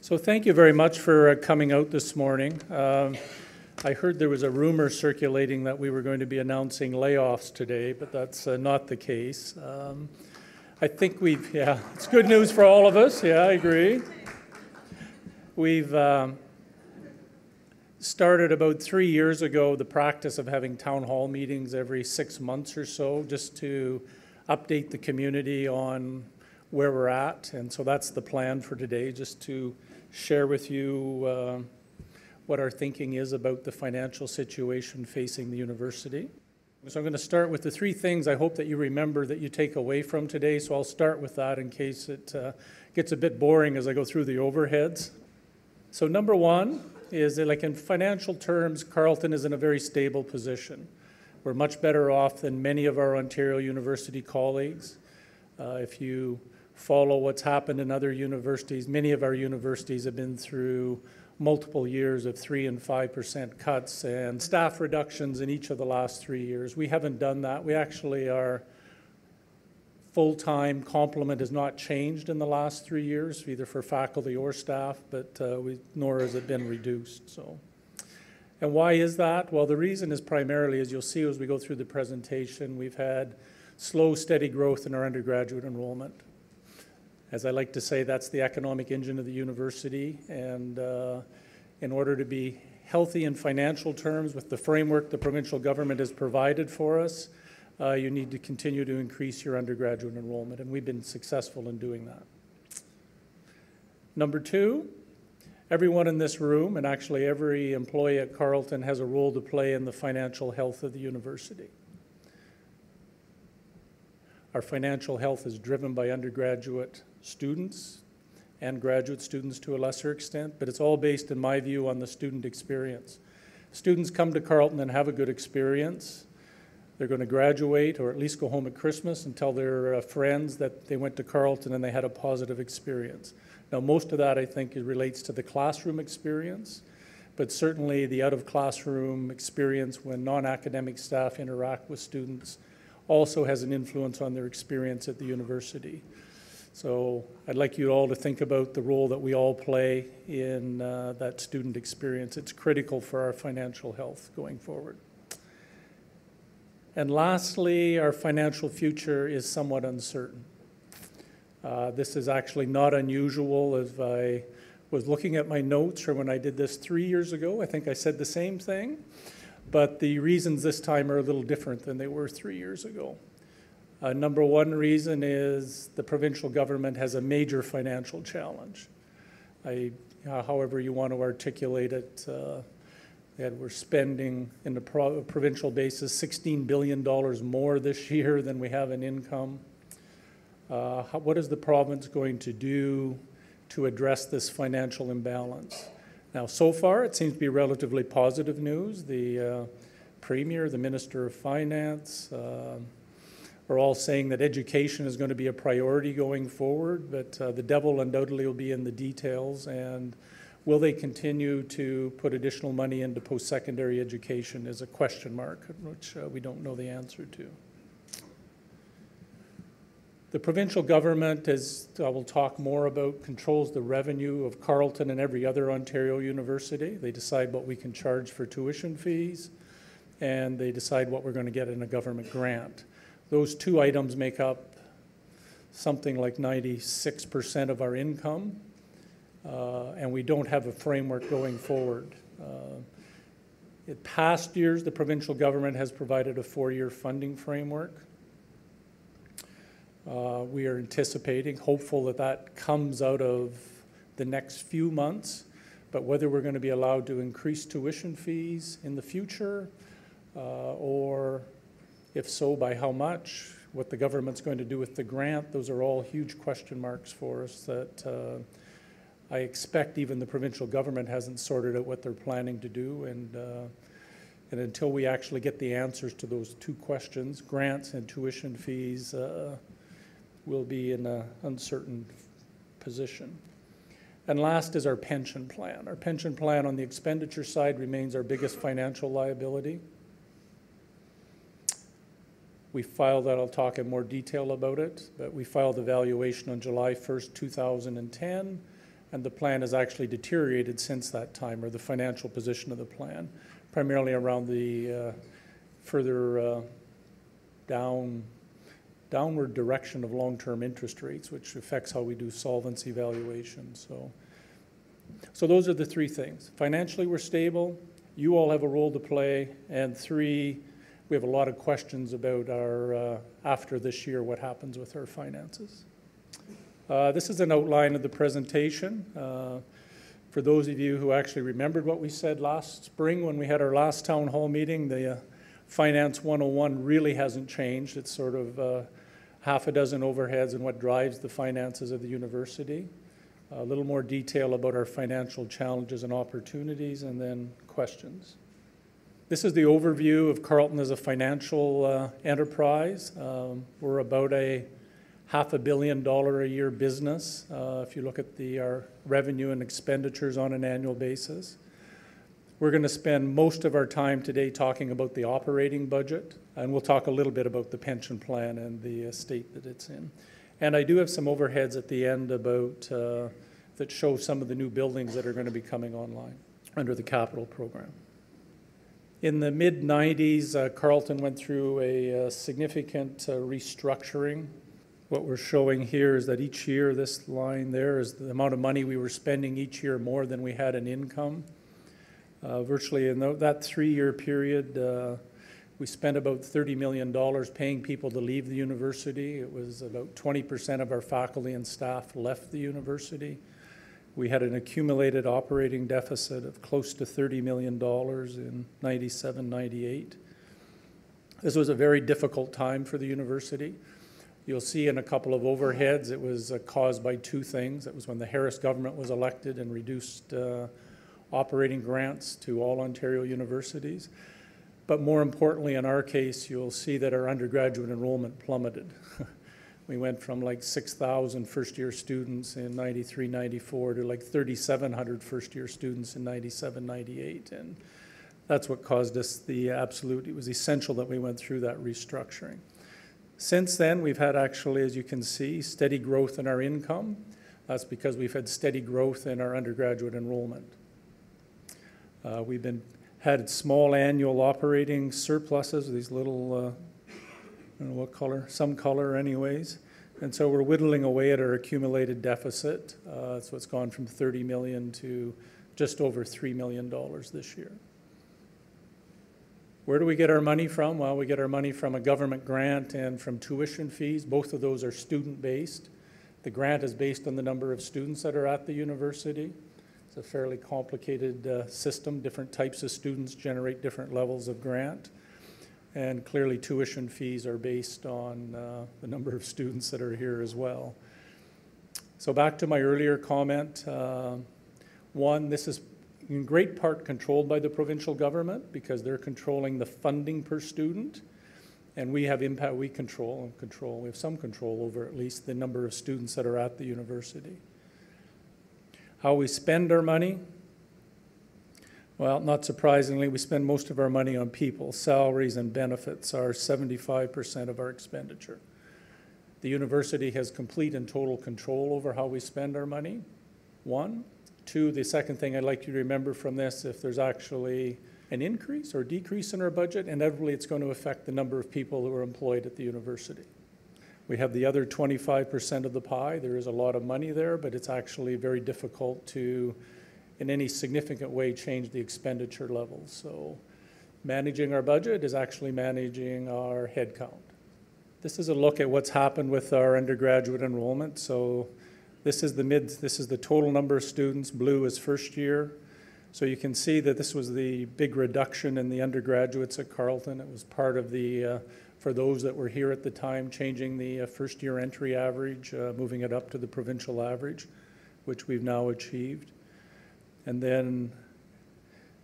So thank you very much for coming out this morning. I heard there was a rumor circulating that we were going to be announcing layoffs today, but that's not the case. I think it's good news for all of us. Yeah, I agree. We've started about 3 years ago the practice of having town hall meetings every 6 months or so, just to update the community on where we're at. And so that's the plan for today, just to share with you what our thinking is about the financial situation facing the university. So I'm going to start with the three things I hope that you remember that you take away from today. So I'll start with that in case it gets a bit boring as I go through the overheads. So number one is that, like in financial terms, Carleton is in a very stable position. We're much better off than many of our Ontario University colleagues. If you follow what's happened in other universities, many of our universities have been through multiple years of 3% and 5% cuts and staff reductions in each of the last 3 years. We haven't done that. We actually, our full-time complement has not changed in the last 3 years, either for faculty or staff, but nor has it been reduced. So, and why is that? Well, the reason is primarily, as you'll see as we go through the presentation, we've had slow, steady growth in our undergraduate enrollment. As I like to say, that's the economic engine of the university, and in order to be healthy in financial terms with the framework the provincial government has provided for us, you need to continue to increase your undergraduate enrollment, and we've been successful in doing that. Number two, everyone in this room, and actually every employee at Carleton, has a role to play in the financial health of the university. Our financial health is driven by undergraduate students and graduate students to a lesser extent, but it's all based, in my view, on the student experience. Students come to Carleton and have a good experience. They're going to graduate or at least go home at Christmas and tell their friends that they went to Carleton and they had a positive experience. Now, most of that, I think, relates to the classroom experience, but certainly the out-of-classroom experience when non-academic staff interact with students also has an influence on their experience at the university. So I'd like you all to think about the role that we all play in that student experience. It's critical for our financial health going forward. And lastly, our financial future is somewhat uncertain. This is actually not unusual. As I was looking at my notes from when I did this 3 years ago, I think I said the same thing. But the reasons this time are a little different than they were 3 years ago. Number one reason is the provincial government has a major financial challenge. However you want to articulate it, we're spending in the provincial basis $16 billion more this year than we have in income. What is the province going to do to address this financial imbalance? Now, so far, it seems to be relatively positive news. The Premier, the Minister of Finance, are all saying that education is going to be a priority going forward, but the devil undoubtedly will be in the details. And will they continue to put additional money into post-secondary education is a question mark, which we don't know the answer to. The provincial government, as I will talk more about, controls the revenue of Carleton and every other Ontario university. They decide what we can charge for tuition fees, and they decide what we're going to get in a government grant. Those two items make up something like 96% of our income, and we don't have a framework going forward. In past years, the provincial government has provided a 4-year funding framework. We are anticipating, hopeful that that comes out of the next few months, but whether we're going to be allowed to increase tuition fees in the future, or if so, by how much, what the government's going to do with the grant, those are all huge question marks for us that I expect even the provincial government hasn't sorted out what they're planning to do, and until we actually get the answers to those two questions, grants and tuition fees, we'll be in an uncertain position. And last is our pension plan. Our pension plan on the expenditure side remains our biggest financial liability. We filed that, I'll talk in more detail about it, but we filed the valuation on July 1st, 2010, and the plan has actually deteriorated since that time, or the financial position of the plan, primarily around the further downward direction of long-term interest rates, which affects how we do solvency valuations. So those are the three things. Financially, we're stable. You all have a role to play. And three, we have a lot of questions about our, after this year, what happens with our finances. This is an outline of the presentation. For those of you who actually remembered what we said last spring when we had our last town hall meeting, the Finance 101 really hasn't changed. It's sort of half a dozen overheads and what drives the finances of the university. A little more detail about our financial challenges and opportunities, and then questions. This is the overview of Carleton as a financial enterprise. We're about a $500 million a year business if you look at our revenue and expenditures on an annual basis. We're going to spend most of our time today talking about the operating budget, and we'll talk a little bit about the pension plan and the state that it's in. And I do have some overheads at the end about that show some of the new buildings that are going to be coming online under the capital program. In the mid-90s, Carleton went through a significant restructuring. What we're showing here is that each year, this line there is the amount of money we were spending each year more than we had in income. Virtually in that 3-year period, we spent about $30 million paying people to leave the university. It was about 20% of our faculty and staff left the university. We had an accumulated operating deficit of close to $30 million in 97, 98. This was a very difficult time for the university. You'll see in a couple of overheads, it was caused by two things. It was when the Harris government was elected and reduced operating grants to all Ontario universities. But more importantly, in our case, you'll see that our undergraduate enrollment plummeted. We went from like 6,000 first-year students in 93, 94 to like 3,700 first-year students in 97, 98. And that's what caused us it was essential that we went through that restructuring. Since then, we've had actually, as you can see, steady growth in our income. That's because we've had steady growth in our undergraduate enrollment. We've had small annual operating surpluses, these little, I don't know what color, some color anyways. And so we're whittling away at our accumulated deficit. So it's gone from $30 million to just over $3 million this year. Where do we get our money from? Well, we get our money from a government grant and from tuition fees. Both of those are student-based. The grant is based on the number of students that are at the university. It's a fairly complicated system. Different types of students generate different levels of grant. And clearly tuition fees are based on the number of students that are here as well. So back to my earlier comment. One, this is in great part controlled by the provincial government because they're controlling the funding per student. And we have impact, we have some control over at least the number of students that are at the university. How we spend our money? Well, not surprisingly, we spend most of our money on people. Salaries and benefits are 75% of our expenditure. The university has complete and total control over how we spend our money, one. Two, the second thing I'd like you to remember from this, if there's actually an increase or decrease in our budget, inevitably it's going to affect the number of people who are employed at the university. We have the other 25% of the pie. There is a lot of money there, but it's actually very difficult to, in any significant way, change the expenditure levels. So managing our budget is actually managing our headcount. This is a look at what's happened with our undergraduate enrollment. So this is the total number of students. Blue is first year. So you can see that this was the big reduction in the undergraduates at Carleton. It was part of the, for those that were here at the time, changing the first year entry average, moving it up to the provincial average, which we've now achieved. And then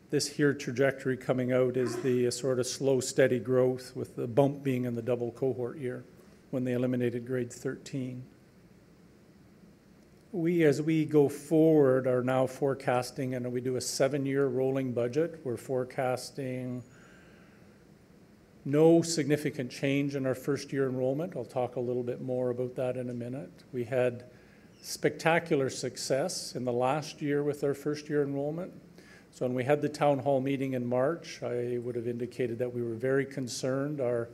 this here trajectory coming out is the sort of slow, steady growth, with the bump being in the double cohort year when they eliminated grade 13. We, as we go forward, are now forecasting, and we do a 7-year rolling budget. We're forecasting no significant change in our first year enrollment. I'll talk a little bit more about that in a minute. We had spectacular success in the last year with our first-year enrollment. So when we had the town hall meeting in March, I would have indicated that we were very concerned. Our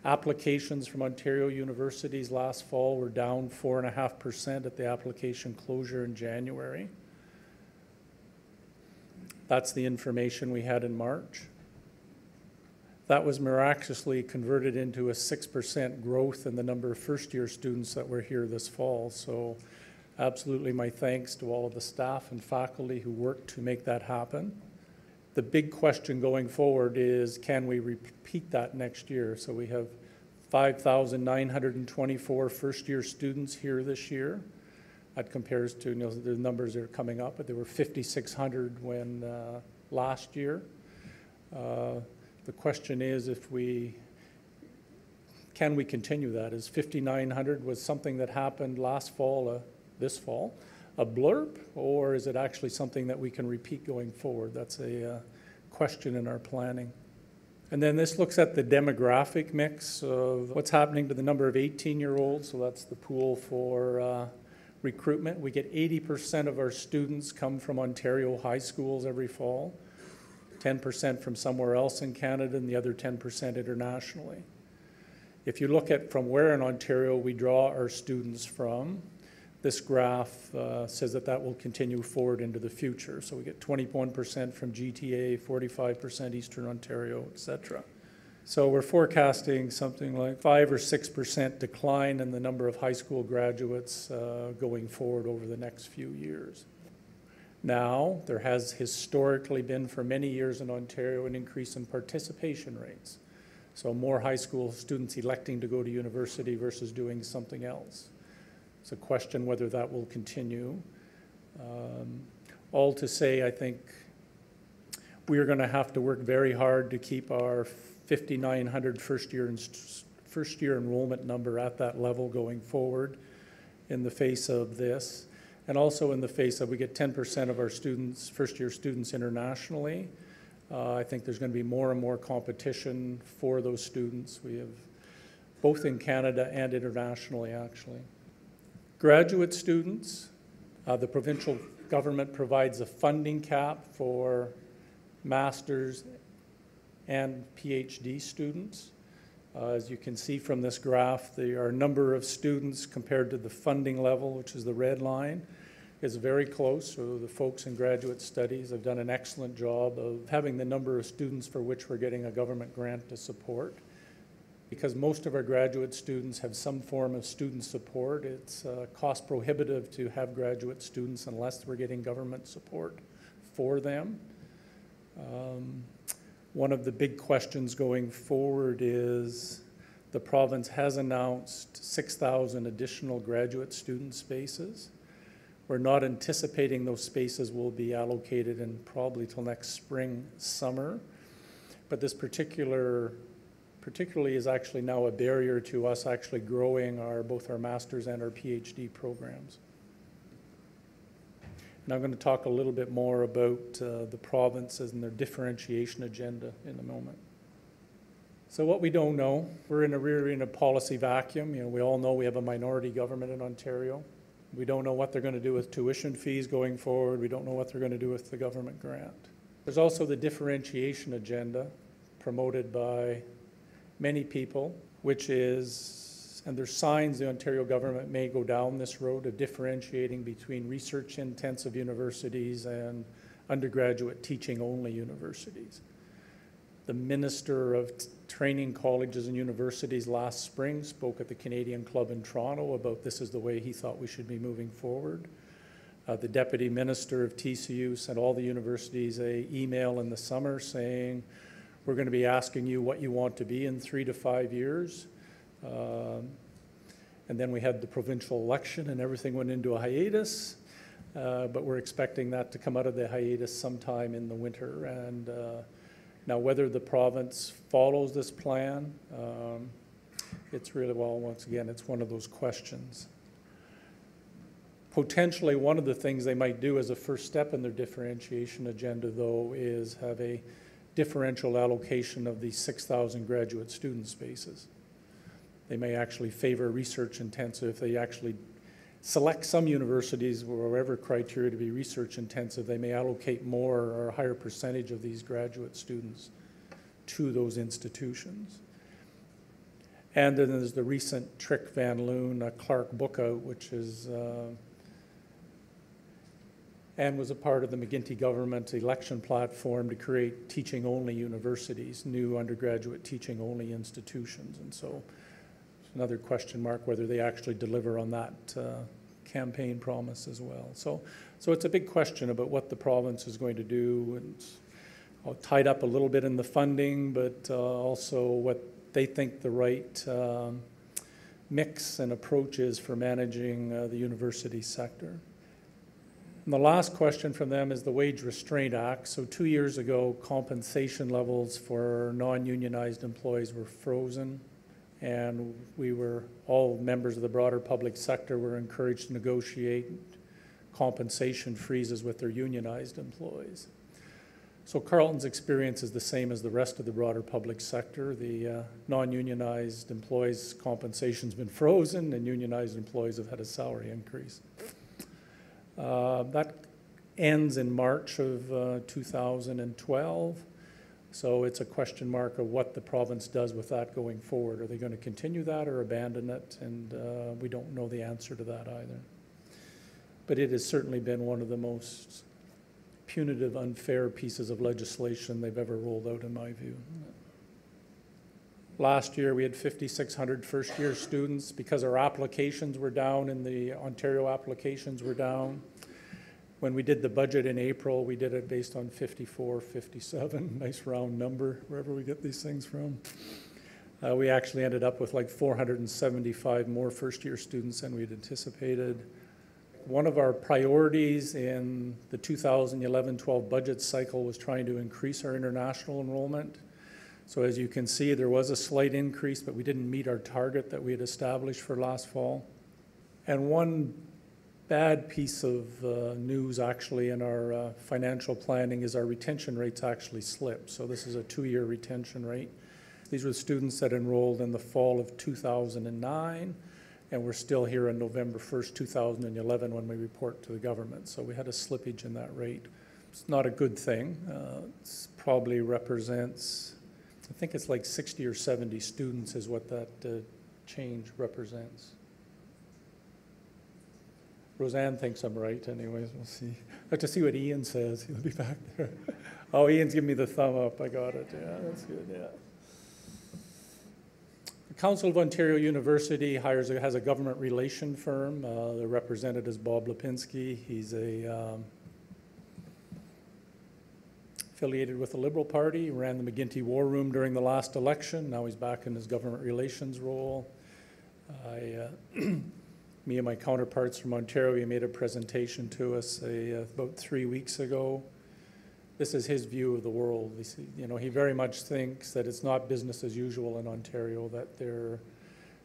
applications from Ontario universities last fall were down 4.5% at the application closure in January. That's the information we had in March. That was miraculously converted into a 6% growth in the number of first-year students that were here this fall. So absolutely my thanks to all of the staff and faculty who worked to make that happen. The big question going forward is, can we repeat that next year? So we have 5,924 first-year students here this year. That compares to, the numbers that are coming up, but there were 5,600 when last year. The question is, can we continue that? Is 5,900 was something that happened last fall, this fall, a blurb, or is it actually something that we can repeat going forward? That's a question in our planning. And then this looks at the demographic mix of what's happening to the number of 18-year-olds. So that's the pool for recruitment. We get 80% of our students come from Ontario high schools every fall, 10% from somewhere else in Canada, and the other 10% internationally. If you look at from where in Ontario we draw our students from, this graph says that will continue forward into the future. So we get 21% from GTA, 45% Eastern Ontario, etc. So we're forecasting something like 5 or 6% decline in the number of high school graduates going forward over the next few years. Now, there has historically been for many years in Ontario an increase in participation rates. So more high school students electing to go to university versus doing something else. It's a question whether that will continue. All to say, I think we're going to have to work very hard to keep our 5,900 first-year enrollment number at that level going forward in the face of this. And also in the face of we get 10% of our students, first-year students internationally. I think there's going to be more and more competition for those students. We have both in Canada and internationally, actually. Graduate students, the provincial government provides a funding cap for master's and PhD students. As you can see from this graph, the number of students compared to the funding level, which is the red line, is very close. So the folks in graduate studies have done an excellent job of having the number of students for which we're getting a government grant to support. Because most of our graduate students have some form of student support, it's cost prohibitive to have graduate students unless we're getting government support for them. One of the big questions going forward is the province has announced 6,000 additional graduate student spaces. We're not anticipating those spaces will be allocated in probably till next spring, summer. But this particularly is actually now a barrier to us actually growing both our master's and our PhD programs. And I'm going to talk a little bit more about the provinces and their differentiation agenda in a moment. So what we don't know, we're in a policy vacuum. We all know we have a minority government in Ontario. We don't know what they're going to do with tuition fees going forward. We don't know what they're going to do with the government grant. There's also the differentiation agenda promoted by many people, which is, and there's signs the Ontario government may go down this road of differentiating between research-intensive universities and undergraduate teaching-only universities. The Minister of Training Colleges and Universities last spring spoke at the Canadian Club in Toronto about this is the way he thought we should be moving forward. The Deputy Minister of TCU sent all the universities an email in the summer saying, we're going to be asking you what you want to be in 3 to 5 years. And then we had the provincial election and everything went into a hiatus. But we're expecting that to come out of the hiatus sometime in the winter. And now whether the province follows this plan, it's really, well, once again, it's one of those questions. Potentially one of the things they might do as a first step in their differentiation agenda, though, is have a differential allocation of the 6,000 graduate student spaces. They may actually favor research intensive. They actually select some universities wherever criteria to be research intensive, they may allocate more or a higher percentage of these graduate students to those institutions. And then there's the recent Trick Van Loon Clark book out, which is and was a part of the McGuinty government election platform to create teaching-only universities, new undergraduate teaching-only institutions. And so it's another question mark whether they actually deliver on that campaign promise as well. So it's a big question about what the province is going to do, and all tied up a little bit in the funding, but also what they think the right mix and approach is for managing the university sector. And the last question from them is the Wage Restraint Act. So 2 years ago, compensation levels for non-unionized employees were frozen, and all members of the broader public sector were encouraged to negotiate compensation freezes with their unionized employees. So Carleton's experience is the same as the rest of the broader public sector. The non-unionized employees' compensation's been frozen, and unionized employees have had a salary increase. That ends in March of 2012, so it's a question mark of what the province does with that going forward. Are they going to continue that or abandon it? And we don't know the answer to that either. But it has certainly been one of the most punitive, unfair pieces of legislation they've ever rolled out, in my view. Last year, we had 5,600 first-year students. Because our applications were down and the Ontario applications were down, when we did the budget in April, we did it based on 54, 57, nice round number, wherever we get these things from. We actually ended up with like 475 more first-year students than we'd anticipated. One of our priorities in the 2011-12 budget cycle was trying to increase our international enrollment. So as you can see, there was a slight increase, but we didn't meet our target that we had established for last fall. And one bad piece of news actually in our financial planning is our retention rates actually slipped. So this is a 2-year retention rate. These were students that enrolled in the fall of 2009, and we're still here on November 1st, 2011 when we report to the government. So we had a slippage in that rate. It's not a good thing. It probably represents, I think it's like 60 or 70 students is what that change represents. Roseanne thinks I'm right anyways, we'll see. I have to see what Ian says, he'll be back there. Oh, Ian's giving me the thumb up, I got it, yeah, that's good, yeah. The Council of Ontario University has a government relation firm. The representative is Bob Lipinski. He's affiliated with the Liberal Party, ran the McGuinty War Room during the last election. Now he's back in his government relations role. Me and my counterparts from Ontario, he made a presentation to us about 3 weeks ago. This is his view of the world. He very much thinks that it's not business as usual in Ontario, that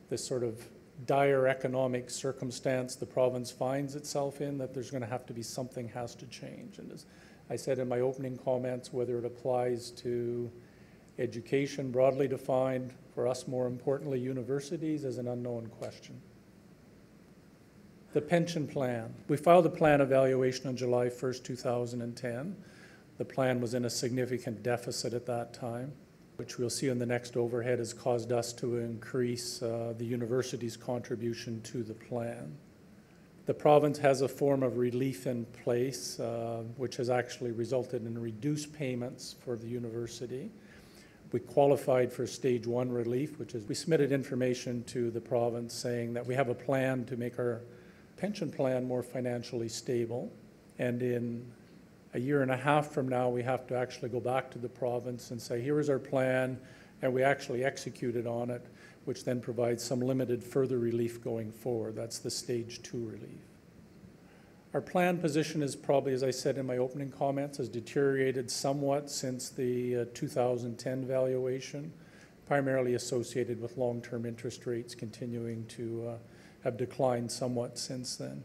this sort of dire economic circumstance the province finds itself in, that there's going to have to be something has to change. And as I said in my opening comments, whether it applies to education broadly defined, for us more importantly universities, is an unknown question. The pension plan. We filed a plan evaluation on July 1st, 2010. The plan was in a significant deficit at that time, which we'll see in the next overhead has caused us to increase the university's contribution to the plan. The province has a form of relief in place, which has actually resulted in reduced payments for the university. We qualified for stage 1 relief, which is we submitted information to the province saying that we have a plan to make our pension plan more financially stable, and in a year and a half from now we have to actually go back to the province and say here is our plan, and we actually executed on it, which then provides some limited further relief going forward. That's the stage 2 relief. Our plan position is probably, as I said in my opening comments, has deteriorated somewhat since the 2010 valuation, primarily associated with long-term interest rates continuing to have declined somewhat since then.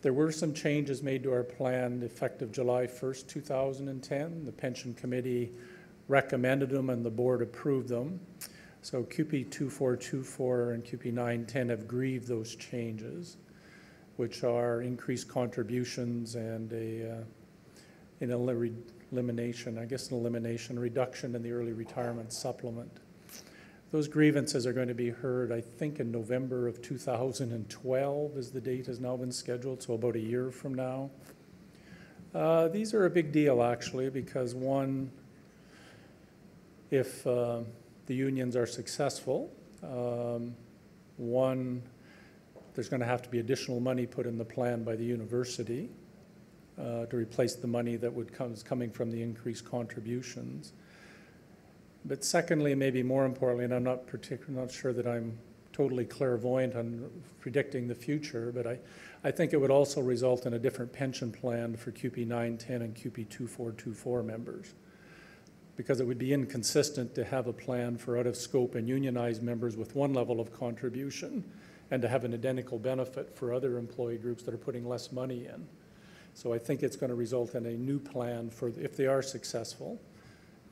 There were some changes made to our plan effective July 1st, 2010. The pension committee recommended them and the board approved them. So QP 2424 and QP 910 have grieved those changes, which are increased contributions and an elimination, reduction in the early retirement supplement. Those grievances are going to be heard, I think, in November of 2012 as the date has now been scheduled, so about a year from now. These are a big deal, actually, because one, if the unions are successful, one, there's going to have to be additional money put in the plan by the university to replace the money that is coming from the increased contributions. But secondly, maybe more importantly, and I'm not sure that I'm totally clairvoyant on predicting the future, but I think it would also result in a different pension plan for QP 910 and QP 2424 members, because it would be inconsistent to have a plan for out-of-scope and unionized members with one level of contribution and to have an identical benefit for other employee groups that are putting less money in. So I think it's going to result in a new plan for, if they are successful,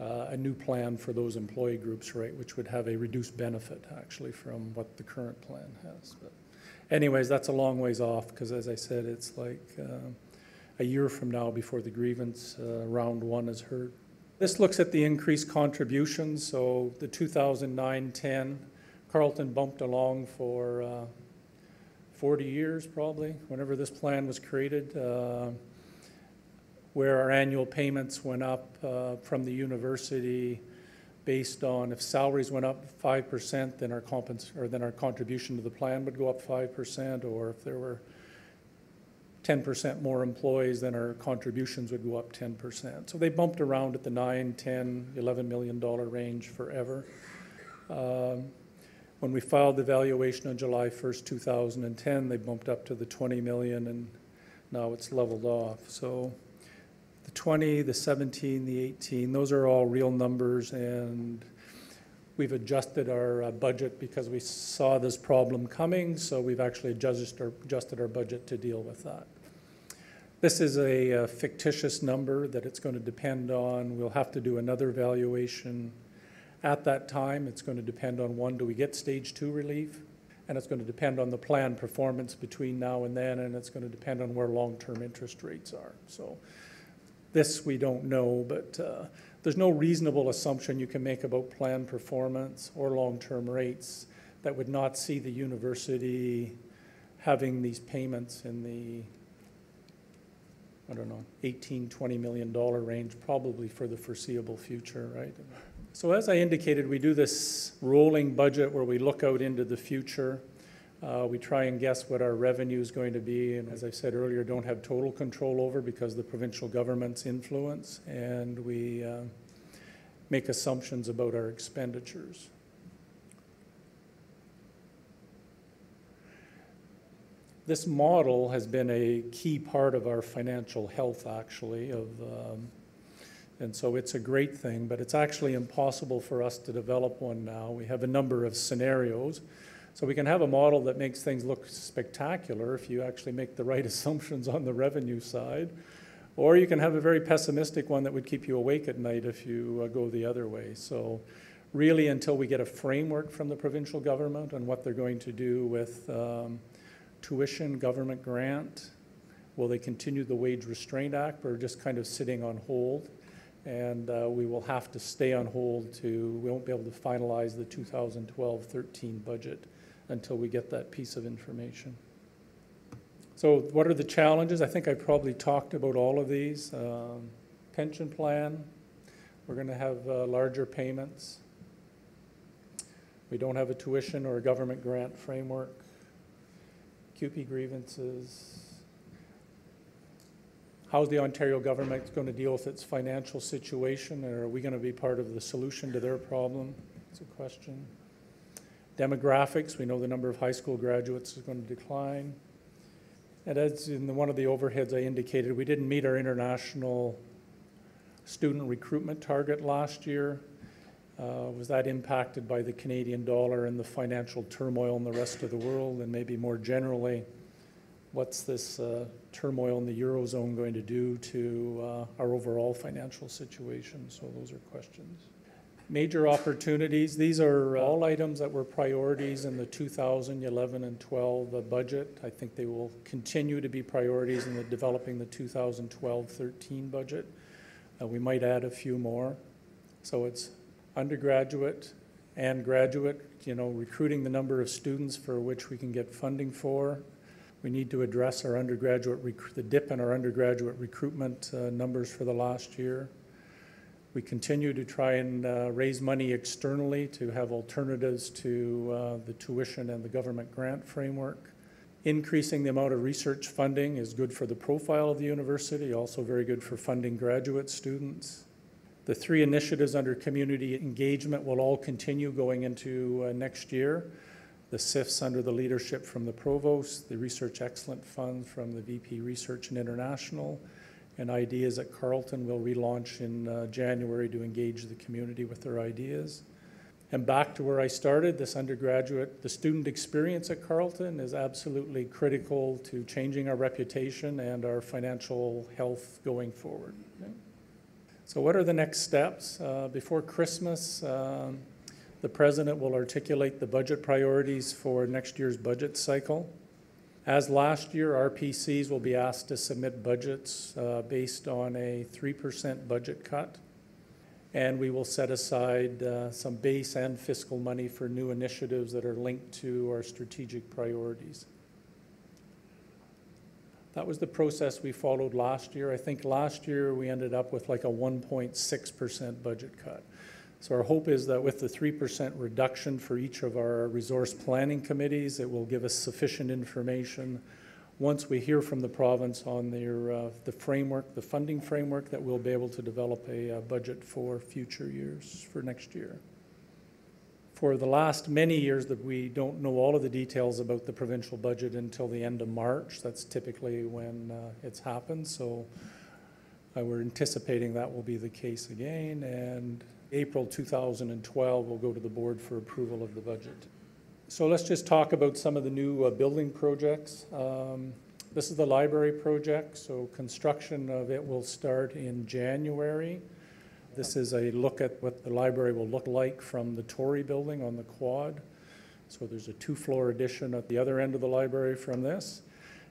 a new plan for those employee groups, right, which would have a reduced benefit, actually, from what the current plan has. But anyways, that's a long ways off, because as I said, it's like a year from now before the grievance round one is heard. This looks at the increased contributions. So the 2009-10, Carleton bumped along for 40 years, probably, whenever this plan was created, where our annual payments went up from the university based on if salaries went up 5%, then our contribution to the plan would go up 5%, or if there were 10% more employees, then our contributions would go up 10%. So they bumped around at the $9, $10, $11 million range forever. When we filed the valuation on July 1st, 2010, they bumped up to the $20 million, and now it's leveled off. So the 20, the 17, the 18, those are all real numbers, and we've adjusted our budget because we saw this problem coming, so we've actually adjusted our budget to deal with that. This is a fictitious number that it's going to depend on. We'll have to do another valuation at that time. It's going to depend on, one, do we get stage 2 relief? And it's going to depend on the plan performance between now and then, and it's going to depend on where long-term interest rates are. So this we don't know, but there's no reasonable assumption you can make about plan performance or long-term rates that would not see the university having these payments in the, I don't know, $18, $20 million range, probably for the foreseeable future, right? So as I indicated, we do this rolling budget where we look out into the future. We try and guess what our revenue is going to be, and as I said earlier, don't have total control over because of the provincial government's influence, and we make assumptions about our expenditures. This model has been a key part of our financial health, actually, and so it's a great thing, but it's actually impossible for us to develop one now. We have a number of scenarios. So we can have a model that makes things look spectacular if you actually make the right assumptions on the revenue side, or you can have a very pessimistic one that would keep you awake at night if you go the other way. So really, until we get a framework from the provincial government on what they're going to do with tuition, government grant, will they continue the Wage Restraint Act, or just kind of sitting on hold? And we will have to stay on hold we won't be able to finalize the 2012-13 budget until we get that piece of information. So what are the challenges? I think I probably talked about all of these. Pension plan, we're going to have larger payments. We don't have a tuition or a government grant framework. QP grievances. How's the Ontario government going to deal with its financial situation? And are we going to be part of the solution to their problem? That's a question. Demographics, we know the number of high school graduates is going to decline. And as in one of the overheads I indicated, we didn't meet our international student recruitment target last year. Was that impacted by the Canadian dollar and the financial turmoil in the rest of the world? And maybe more generally, what's this turmoil in the Eurozone going to do to our overall financial situation? So those are questions. Major opportunities, these are all items that were priorities in the 2011 and 12 budget. I think they will continue to be priorities in developing the 2012-13 budget. We might add a few more. So it's undergraduate and graduate, recruiting the number of students for which we can get funding for. We need to address our the dip in our undergraduate recruitment numbers for the last year. We continue to try and raise money externally to have alternatives to the tuition and the government grant framework. Increasing the amount of research funding is good for the profile of the university, also very good for funding graduate students. The 3 initiatives under community engagement will all continue going into next year. The SIFs under the leadership from the Provost, the Research Excellence Fund from the VP Research and International, and Ideas at Carleton will relaunch in January to engage the community with their ideas. And back to where I started, this undergraduate, the student experience at Carleton is absolutely critical to changing our reputation and our financial health going forward. Okay. So what are the next steps? Before Christmas, the President will articulate the budget priorities for next year's budget cycle. As last year, RPCs will be asked to submit budgets based on a 3% budget cut. And we will set aside some base and fiscal money for new initiatives that are linked to our strategic priorities. That was the process we followed last year. I think last year we ended up with like a 1.6% budget cut. So our hope is that with the 3% reduction for each of our resource planning committees, it will give us sufficient information once we hear from the province on the framework, the funding framework, that we'll be able to develop a budget for future years, for next year. For the last many years that we don't know all of the details about the provincial budget until the end of March. That's typically when it's happened. So we're anticipating that will be the case again. And April 2012, we'll go to the board for approval of the budget. So let's just talk about some of the new building projects. This is the library project, so construction of it will start in January. This is a look at what the library will look like from the Tory building on the quad. So there's a 2-floor addition at the other end of the library from this.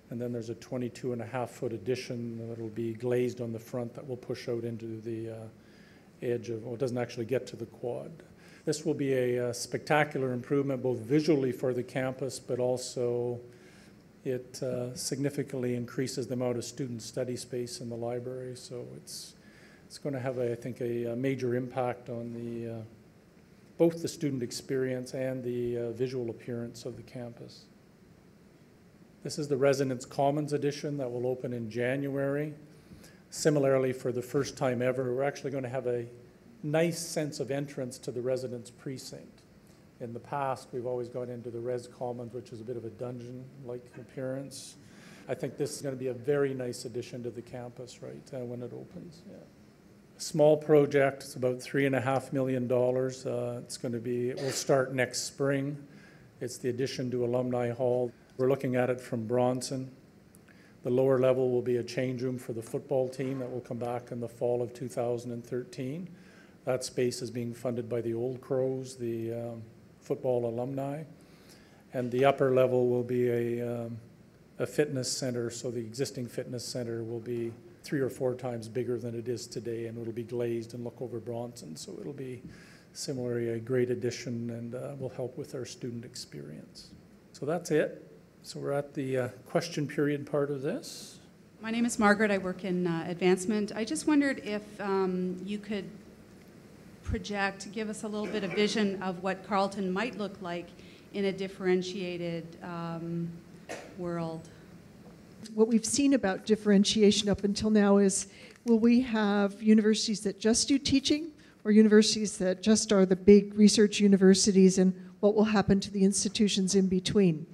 And then there's a 22.5-foot addition that will be glazed on the front that will push out into the edge of, well, it doesn't actually get to the quad. This will be a spectacular improvement both visually for the campus, but also it significantly increases the amount of student study space in the library. So it's going to have, I think, a major impact on both the student experience and the visual appearance of the campus. This is the Residence Commons edition that will open in January. Similarly, for the first time ever, we're actually going to have a nice sense of entrance to the residence precinct. In the past, we've always gone into the Res Commons, which is a bit of a dungeon-like appearance. I think this is going to be a very nice addition to the campus, right, when it opens. Yeah. Small project, it's about $3.5 million. It will start next spring. It's the addition to Alumni Hall. We're looking at it from Bronson. The lower level will be a change room for the football team that will come back in the fall of 2013. That space is being funded by the Old Crows, the football alumni. And the upper level will be a fitness center, so the existing fitness center will be 3 or 4 times bigger than it is today, and it'll be glazed and look over Bronson. So it'll be similarly a great addition and will help with our student experience. So that's it. So we're at the question period part of this. My name is Margaret. I work in advancement. I just wondered if you could give us a little bit of vision of what Carleton might look like in a differentiated world. What we've seen about differentiation up until now is, will we have universities that just do teaching, or universities that just are the big research universities, and what will happen to the institutions in between?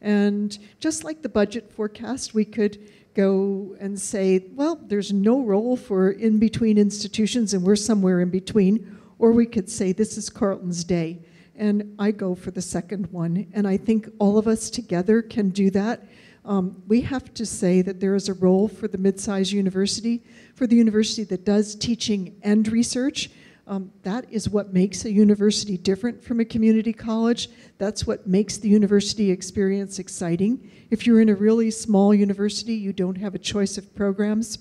And just like the budget forecast, we could go and say, well, there's no role for in-between institutions and we're somewhere in between. Or we could say, this is Carleton's day. And I go for the second one. And I think all of us together can do that. We have to say that there is a role for the mid-sized university, for the university that does teaching and research. That is what makes a university different from a community college. That's what makes the university experience exciting. If you're in a really small university, you don't have a choice of programs,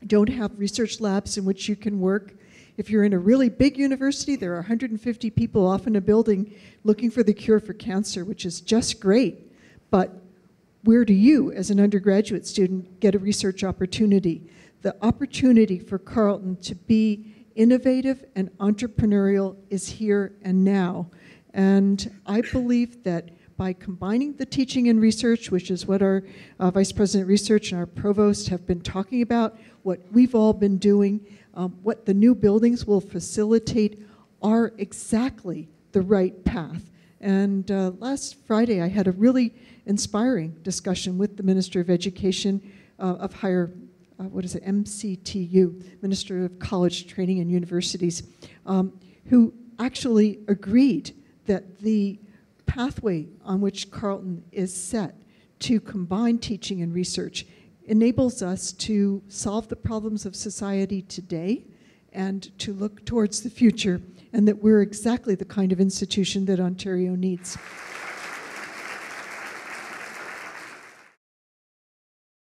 don't have research labs in which you can work. If you're in a really big university, there are 150 people off in a building looking for the cure for cancer, which is just great. But where do you, as an undergraduate student, get a research opportunity? The opportunity for Carleton to be innovative and entrepreneurial is here and now. And I believe that by combining the teaching and research, which is what our Vice President of Research and our Provost have been talking about, what we've all been doing, what the new buildings will facilitate are exactly the right path. And last Friday, I had a really inspiring discussion with the Minister of Education of Higher MCTU, Minister of College Training and Universities, who actually agreed that the pathway on which Carleton is set to combine teaching and research enables us to solve the problems of society today and to look towards the future, and that we're exactly the kind of institution that Ontario needs.